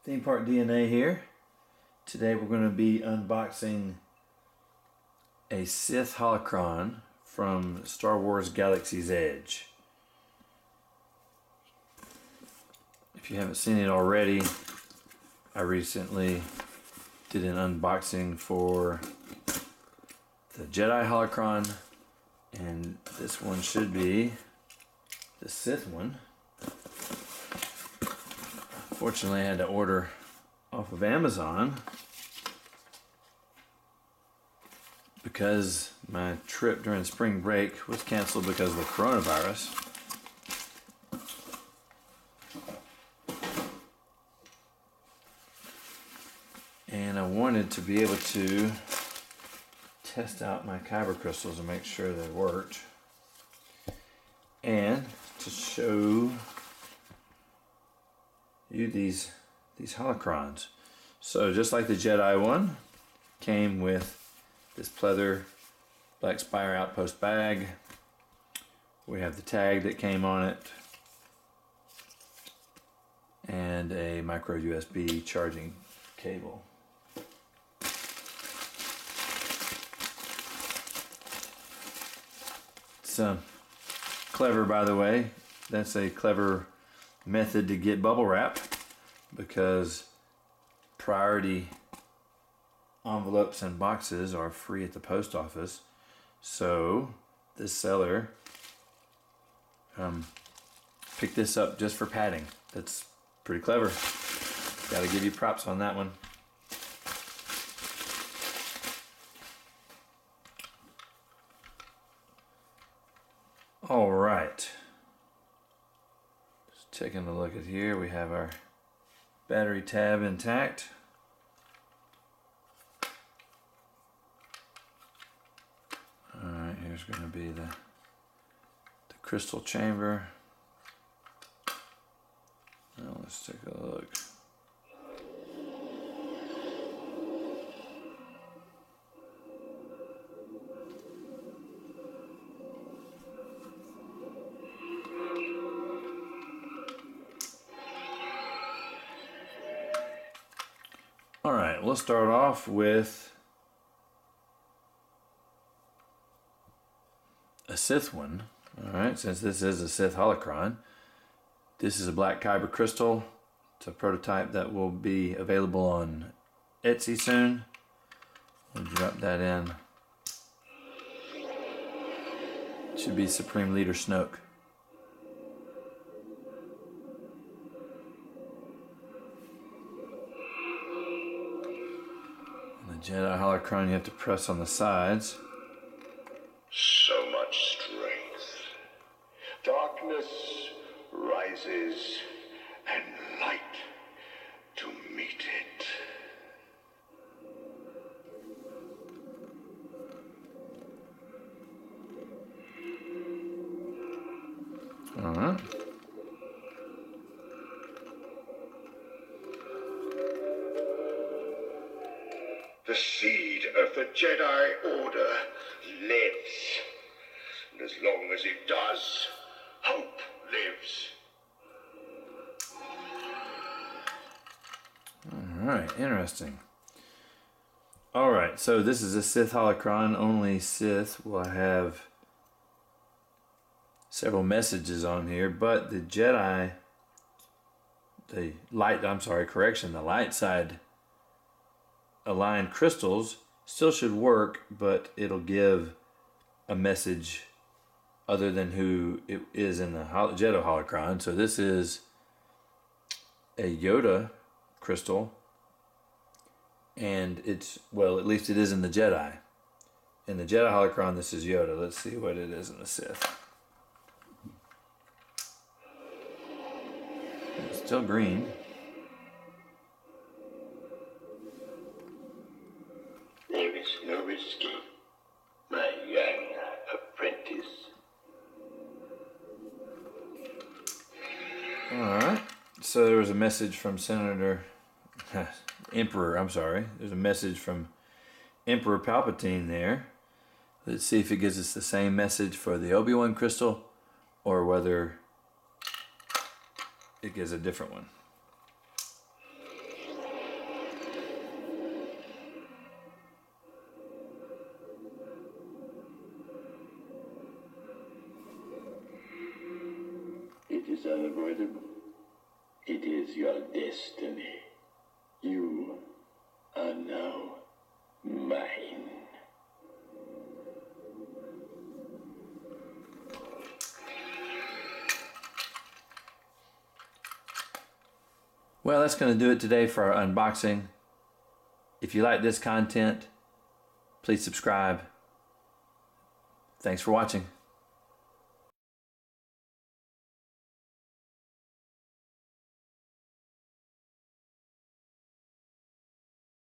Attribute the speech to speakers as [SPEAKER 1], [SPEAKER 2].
[SPEAKER 1] Theme Park DNA here. Today we're going to be unboxing a Sith Holocron from Star Wars Galaxy's Edge. If you haven't seen it already, I recently did an unboxing for the Jedi Holocron, and this one should be the Sith one. Fortunately, I had to order off of Amazon because my trip during spring break was canceled because of the coronavirus. And I wanted to be able to test out my kyber crystals and make sure they worked, and to show you these holocrons. So just like the Jedi one, came with this pleather Black Spire Outpost bag. We have the tag that came on it and a micro USB charging cable. It's clever, by the way. That's a clever method to get bubble wrap, because priority envelopes and boxes are free at the post office. So this seller picked this up just for padding. That's pretty clever. Gotta give you props on that one. All right. Taking a look at here, we have our battery tab intact. Alright, here's going to be the crystal chamber. Now let's take a look. Alright, let's start off with a Sith one. Alright, since this is a Sith Holocron, this is a black kyber crystal. It's a prototype that will be available on Etsy soon. We'll drop that in. It should be Supreme Leader Snoke. Jedi Holocron, you have to press on the sides.
[SPEAKER 2] So much strength. Darkness rises and light to meet it.
[SPEAKER 1] All right.
[SPEAKER 2] The seed of the Jedi Order lives. And as long as it does, hope lives.
[SPEAKER 1] Alright, interesting. Alright, so this is a Sith Holocron. Only Sith will have several messages on here, but the Jedi, the light side aligned crystals still should work, but it'll give a message other than who it is in the Jedi Holocron. So this is a Yoda crystal, and it's, well, at least it is in the Jedi. In the Jedi Holocron, this is Yoda. Let's see what it is in the Sith. It's still green.
[SPEAKER 2] There is no escape, my young apprentice.
[SPEAKER 1] Alright, so there was a message from There's a message from Emperor Palpatine there. Let's see if it gives us the same message for the Obi-Wan crystal, or whether it gives a different one.
[SPEAKER 2] is unavoidable. It is your destiny. You are now mine.
[SPEAKER 1] Well, that's going to do it today for our unboxing. If you like this content, please subscribe. Thanks for watching.